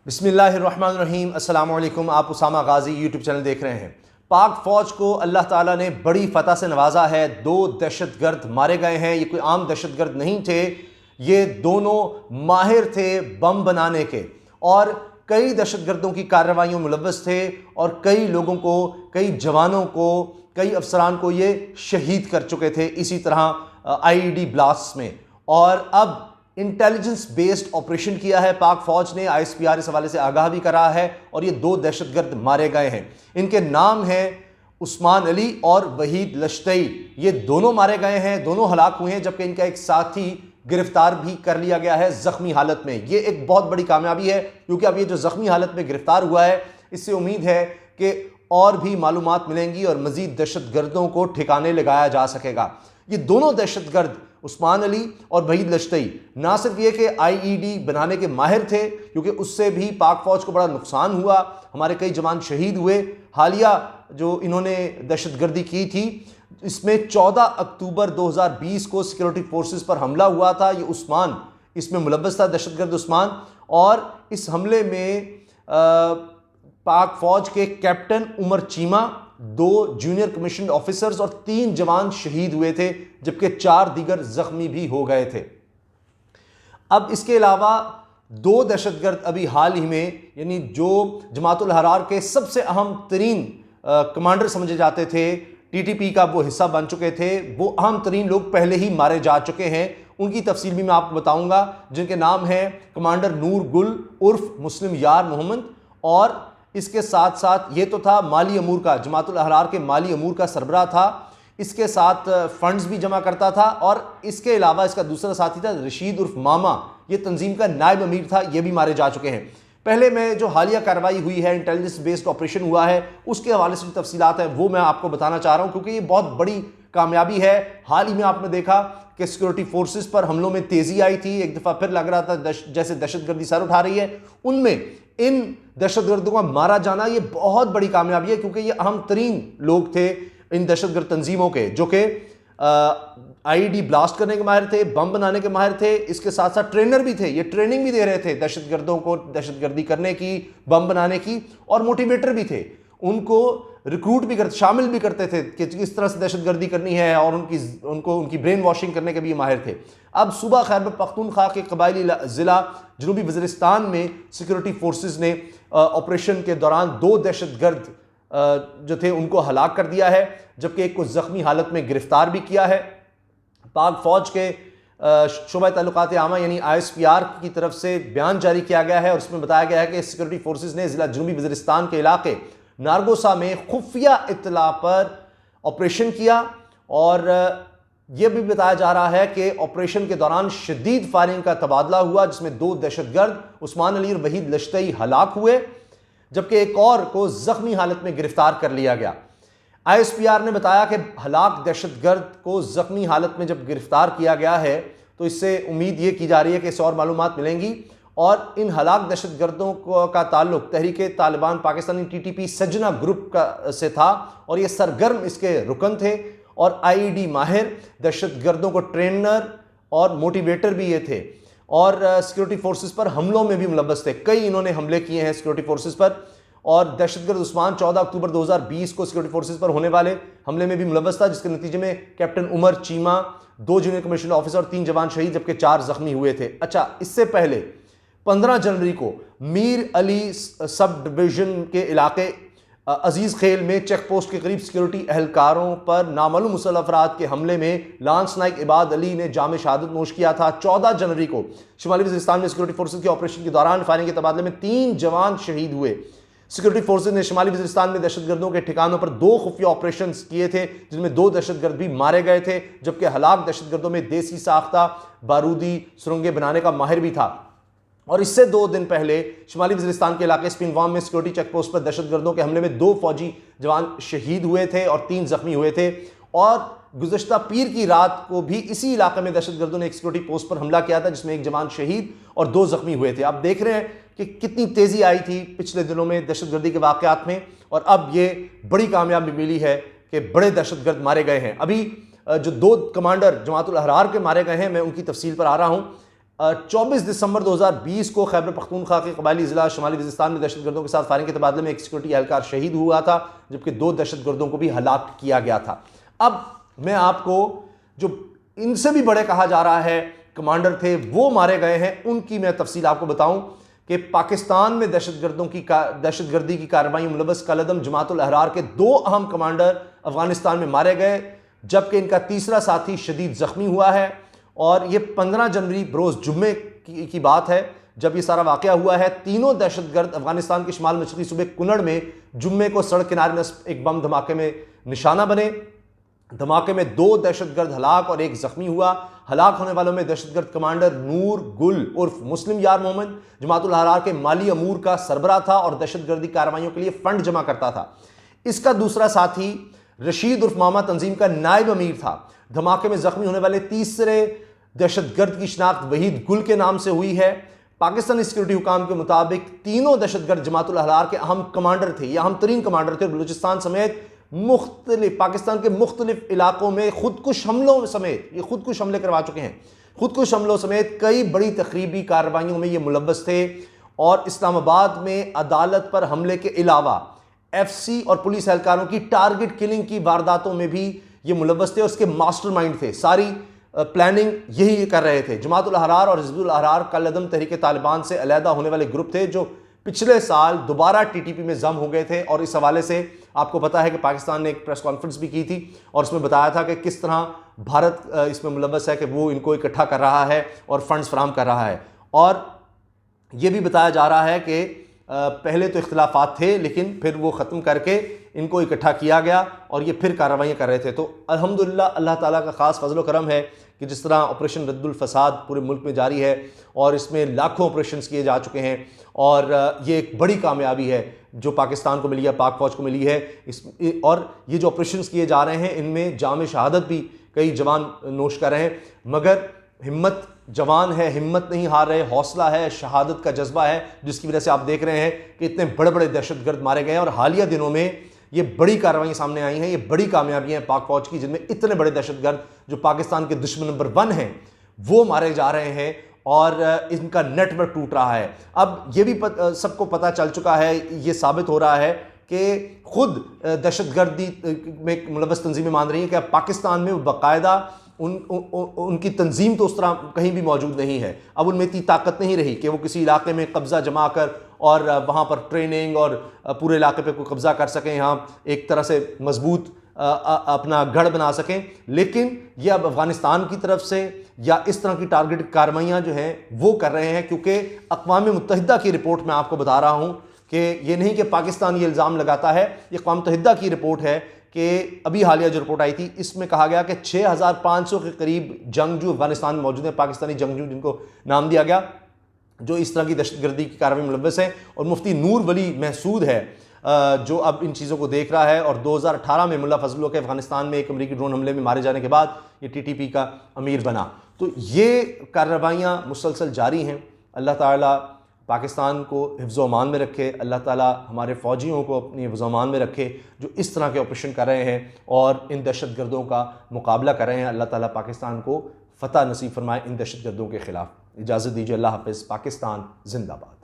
बिस्मिल्लाहिर्रहमानिर्रहीम। अस्सलाम वालेकुम। आप उसामा गाजी यूट्यूब चैनल देख रहे हैं। पाक फ़ौज को अल्लाह ताला ने बड़ी फ़तह से नवाजा है। 2 दहशतगर्द मारे गए हैं। ये कोई आम दहशतगर्द नहीं थे, ये दोनों माहिर थे बम बनाने के और कई दहशतगर्दों की कार्रवाइयों में मुलव्वस थे और कई लोगों को, कई जवानों को, कई अफसरान को ये शहीद कर चुके थे इसी तरह आईईडी ब्लास्ट में। और अब इंटेलिजेंस बेस्ड ऑपरेशन किया है पाक फौज ने। आईएसपीआर इस हवाले से आगाह भी करा है और ये 2 दहशतगर्द मारे गए हैं। इनके नाम हैं उस्मान अली और वहीद लश्तई। ये दोनों मारे गए हैं, दोनों हलाक हुए हैं, जबकि इनका एक साथी गिरफ्तार भी कर लिया गया है जख्मी हालत में। ये एक बहुत बड़ी कामयाबी है क्योंकि अब ये जो जख्मी हालत में गिरफ्तार हुआ है, इससे उम्मीद है कि और भी मालूमात मिलेंगी और मजीद दहशतगर्दों को ठिकाने लगाया जा सकेगा। ये दोनों दहशतगर्द उस्मान अली और वहीद लश्तई ना सिर्फ ये कि आईईडी बनाने के माहिर थे, क्योंकि उससे भी पाक फौज को बड़ा नुकसान हुआ, हमारे कई जवान शहीद हुए। हालिया जो इन्होंने दहशतगर्दी की थी, इसमें 14 अक्टूबर 2020 को सिक्योरिटी फोर्सेस पर हमला हुआ था। ये उस्मान इसमें मुलव्वस था, दहशतगर्द उस्मान। और इस हमले में पाक फौज के captain Umar Cheema, 2 junior commission officers और 3 जवान शहीद हुए थे, जबकि 4 दीगर जख्मी भी हो गए थे। अब इसके अलावा 2 दहशतगर्द अभी हाल ही में, यानी जो जमातुल अहरार के सबसे अहम तरीन कमांडर समझे जाते थे, टीटीपी का वो हिस्सा बन चुके थे, वो अहम तरीन लोग पहले ही मारे जा चुके हैं। उनकी तफसील भी मैं आपको बताऊंगा, जिनके नाम हैं कमांडर नूर गुल उर्फ मुस्लिम यार मोहम्मद, और इसके साथ साथ ये तो था माली अमूर का, जमातुल अहरार के माली अमूर का सरबराह था, इसके साथ फंड्स भी जमा करता था। और इसके अलावा इसका दूसरा साथी था रशीद उर्फ मामा, ये तंजीम का नायब अमीर था, ये भी मारे जा चुके हैं। पहले में जो हालिया कार्रवाई हुई है, इंटेलिजेंस बेस्ड ऑपरेशन हुआ है, उसके हवाले से जो तफसीलात है वो मैं आपको बताना चाह रहा हूँ, क्योंकि ये बहुत बड़ी कामयाबी है। हाल ही में आपने देखा कि सिक्योरिटी फोर्सेस पर हमलों में तेजी आई थी। एक दफ़ा फिर लग रहा था जैसे दहशतगर्दी सर उठा रही है। उनमें इन दहशतगर्दों का मारा जाना ये बहुत बड़ी कामयाबी है, क्योंकि ये अहम तरीन लोग थे इन दहशतगर्द तंजीमों के, जो कि आईईडी ब्लास्ट करने के माहिर थे, बम बनाने के माहिर थे, इसके साथ साथ ट्रेनर भी थे। ये ट्रेनिंग भी दे रहे थे दहशतगर्दों को, दहशतगर्दी करने की, बम बनाने की, और मोटिवेटर भी थे। उनको रिक्रूट भी करते, शामिल भी करते थे कि किस तरह से दहशतगर्दी करनी है, और उनकी ब्रेन वॉशिंग करने के भी माहिर थे। अब सूबा खैबर पख्तूनख्वा के कबायली ज़िला जनूबी वज़ीरिस्तान में सिक्योरिटी फोर्सेस ने ऑपरेशन के दौरान 2 दहशतगर्द जो थे उनको हलाक कर दिया है, जबकि एक को ज़ख्मी हालत में गिरफ्तार भी किया है। पाक फ़ौज के शोबा ताल्लुकात आमा यानी आईएसपीआर की तरफ से बयान जारी किया गया है और उसमें बताया गया है कि सिक्योरिटी फोर्सेस ने ज़िला जनूबी वज़ीरिस्तान के इलाके नारगोसा में खुफिया इत्तला पर ऑपरेशन किया। और यह भी बताया जा रहा है कि ऑपरेशन के दौरान शदीद फायरिंग का तबादला हुआ, जिसमें 2 दहशतगर्द उस्मान अली और वहीद लश्तई हलाक हुए, जबकि एक और को जख्मी हालत में गिरफ्तार कर लिया गया। आईएसपीआर ने बताया कि हलाक दहशतगर्द को जख्मी हालत में जब गिरफ्तार किया गया है, तो इससे उम्मीद ये की जा रही है कि इससे और मालूमात मिलेंगी। और इन हलाक दहशतगर्दों का ताल्लुक तहरीक तालिबान पाकिस्तानी टीटीपी सजना ग्रुप का से था, और ये सरगर्म इसके रुकन थे, और आईईडी माहिर, दहशतगर्दों को ट्रेनर और मोटिवेटर भी ये थे, और सिक्योरिटी फोर्सेस पर हमलों में भी मुलव्वस थे। कई इन्होंने हमले किए हैं सिक्योरिटी फोर्सेस पर। और दहशतगर्द उस्मान 14 अक्टूबर 2020 को सिक्योरिटी फोर्सेस पर होने वाले हमले में भी मुलव्वस था, जिसके नतीजे में captain Umar Cheema, 2 junior commission officer और 3 जवान शहीद, जबकि 4 जख्मी हुए थे। अच्छा, इससे पहले 15 जनवरी को मीर अली सब डिवीजन के इलाके अजीज खेल में चेक पोस्ट के करीब सिक्योरिटी एहलकारों पर नामालूम मुसल्लह अफराद के हमले में लांस नाइक इबाद अली ने जाम शहादत नोश किया था। 14 जनवरी को शुमाली वज़ीरिस्तान में सिक्योरिटी फोर्सेज के ऑपरेशन के दौरान फायरिंग के तबादले में 3 जवान शहीद हुए। सिक्योरिटी फोर्सेज ने शुमाली वज़ीरिस्तान में दहशतगर्दों के ठिकानों पर 2 खुफिया ऑपरेशन किए थे, जिनमें 2 दहशतगर्द भी मारे गए थे, जबकि हलाक दहशतगर्दों में देसी साख्ता बारूदी सुरंगें बनाने का माहिर भी था। और इससे 2 दिन पहले शुमाली वज़ीरिस्तान के इलाके स्पिनवाम में सिक्योरिटी चेक पोस्ट पर दहशतगर्दों के हमले में 2 फौजी जवान शहीद हुए थे और 3 जख्मी हुए थे। और गुज़श्ता पीर की रात को भी इसी इलाके में दहशतगर्दों ने एक सिक्योरिटी पोस्ट पर हमला किया था, जिसमें 1 जवान शहीद और 2 जख्मी हुए थे। आप देख रहे हैं कि कितनी तेज़ी आई थी पिछले दिनों में दहशतगर्दी के वाक़यात में, और अब ये बड़ी कामयाबी मिली है कि बड़े दहशतगर्द मारे गए हैं। अभी जो 2 कमांडर जमातुल अहरार के मारे गए हैं, मैं उनकी तफसील पर आ रहा हूँ। 24 दिसंबर 2020 को खैबर पख्तूनख्वा के कबायली ज़िला शुमाली वज़ीरिस्तान में दहशतगर्दों के साथ फायरिंग के तबादले में एक सिक्योरिटी एहलकार शहीद हुआ था, जबकि 2 दहशतगर्दों को भी हलाक किया गया था। अब मैं आपको जो इनसे भी बड़े कहा जा रहा है कमांडर थे वो मारे गए हैं, उनकी मैं तफसील आपको बताऊं कि पाकिस्तान में दहशतगर्दी की कार्रवाई में मुलव्वस कलअदम जमातुल अहरार के 2 अहम कमांडर अफगानिस्तान में मारे गए, जबकि इनका तीसरा साथी शदीद जख्मी हुआ है। और ये 15 जनवरी बरोज़ जुम्मे की बात है जब ये सारा वाक़या हुआ है। तीनों दहशतगर्द अफगानिस्तान के शुमाल मशरक़ी सूबे कुनड़ में जुम्मे को सड़क किनारे नस्ब एक बम धमाके में निशाना बने। धमाके में 2 दहशतगर्द हलाक और 1 जख्मी हुआ। हलाक होने वालों में दहशतगर्द कमांडर नूर गुल उर्फ मुस्लिम यार मोहम्मद जमातुल अहरार के माली अमूर का सरबरा था और दहशतगर्दी कार्रवाइयों के लिए फंड जमा करता था। इसका दूसरा साथी रशीद उर्फ मामा तंजीम का नायब अमीर था। धमाके में जख्मी होने वाले तीसरे दहशतगर्द की शनाख्त वहीद गुल के नाम से हुई है। पाकिस्तानी सिक्योरिटी हुकाम के मुताबिक तीनों दहशतगर्द जमातुल अहरार के अहम कमांडर थे, या अहम तरीन कमांडर थे। बलूचिस्तान समेत पाकिस्तान के मुख्तलिफ इलाकों में खुदकुश हमलों समेत ये खुदकुश हमले करवा चुके हैं। खुदकुश हमलों समेत कई बड़ी तकरीबी कार्रवाइयों में ये मुलव्वस थे और इस्लामाबाद में अदालत पर हमले के अलावा FC और पुलिस एहलकारों की टारगेट किलिंग की वारदातों में भी ये मुलव्वस थे और उसके मास्टरमाइंड थे। सारी प्लानिंग यही कर रहे थे। जमातुल अहरार और हिज़्बुल अहरार कलअदम तहरीक तालिबान से अलहदा होने वाले ग्रुप थे जो पिछले साल दोबारा TTP में जम हो गए थे। और इस हवाले से आपको पता है कि पाकिस्तान ने एक प्रेस कॉन्फ्रेंस भी की थी और उसमें बताया था कि किस तरह भारत इसमें मुलव्वस है कि वो इनको इकट्ठा कर रहा है और फंड्स फराहम कर रहा है। और ये भी बताया जा रहा है कि पहले तो इख्तिलाफात थे लेकिन फिर वो ख़त्म करके इनको इकट्ठा किया गया और ये फिर कार्रवाइयाँ कर रहे थे। तो अल्हम्दुलिल्लाह अल्लाह ताला का ख़ास फजल करम है कि जिस तरह ऑपरेशन रद्दुल फसाद पूरे मुल्क में जारी है और इसमें लाखों ऑपरेशंस किए जा चुके हैं और ये एक बड़ी कामयाबी है जो पाकिस्तान को मिली है, पाक फ़ौज को मिली है। और ये जो ऑपरेशंस किए जा रहे हैं इनमें जाम शहादत भी कई जवान नोश कर रहे हैं, मगर हिम्मत जवान है, हिम्मत नहीं हार रहे, हौसला है, शहादत का जज्बा है, जिसकी वजह से आप देख रहे हैं कि इतने बड़े बड़े दहशतगर्द मारे गए हैं। और हालिया दिनों में ये बड़ी कार्रवाई सामने आई हैं, ये बड़ी कामयाबियां हैं पाक फौज की, जिनमें इतने बड़े दहशतगर्द जो पाकिस्तान के दुश्मन नंबर 1 हैं वो मारे जा रहे हैं और इनका नेटवर्क टूट रहा है। अब ये भी सबको पता चल चुका है, ये साबित हो रहा है कि खुद दहशतगर्दी में मुलव्वस तंजीमें मान रही हैं कि अब पाकिस्तान में बाकायदा उनकी तंजीम तो उस तरह कहीं भी मौजूद नहीं है। अब उनमें इतनी ताकत नहीं रही कि वो किसी इलाके में कब्जा जमा कर और वहाँ पर ट्रेनिंग और पूरे इलाके पे कोई कब्जा कर सकें, यहाँ एक तरह से मजबूत अपना गढ़ बना सकें। लेकिन ये अब अफगानिस्तान की तरफ से या इस तरह की टारगेट कार्रवाइयाँ जो हैं वो कर रहे हैं, क्योंकि अक़वाम मुत्तहिदा की रिपोर्ट मैं आपको बता रहा हूँ कि ये नहीं कि पाकिस्तान ये इल्ज़ाम लगाता है, ये अक़वाम मुत्तहिदा की रिपोर्ट है कि अभी हालिया जो रिपोर्ट आई थी इसमें कहा गया कि 6500 के करीब जंगजू अफगानिस्तान में मौजूद हैं, पाकिस्तानी जंगजू जिनको नाम दिया गया, जो इस तरह की दहशतगर्दी की कार्रवाई में मुलव्वस है। और मुफ्ती नूर वली महसूद है जो अब इन चीज़ों को देख रहा है। और 2018 में मुल्ला फजल के अफगानिस्तान में एक अमरीकी ड्रोन हमले में मारे जाने के बाद ये TTP का अमीर बना। तो ये कार्रवाइयाँ मुसलसल जारी हैं। अल्लाह ताला पाकिस्तान को हिफ्ज़ अमान में रखे, अल्लाह ताला हमारे फ़ौजियों को अपनी हिफ्ज़ अमान में रखे जो इस तरह के ऑपरेशन कर रहे हैं और इन दहशतगर्दों का मुकाबला कर रहे हैं। अल्लाह ताला पाकिस्तान को फ़तह नसीब फरमाए इन दहशतगर्दों के ख़िलाफ़। इजाज़त दीजिए, अल्लाह हाफ़िज़। पाकिस्तान ज़िंदाबाद।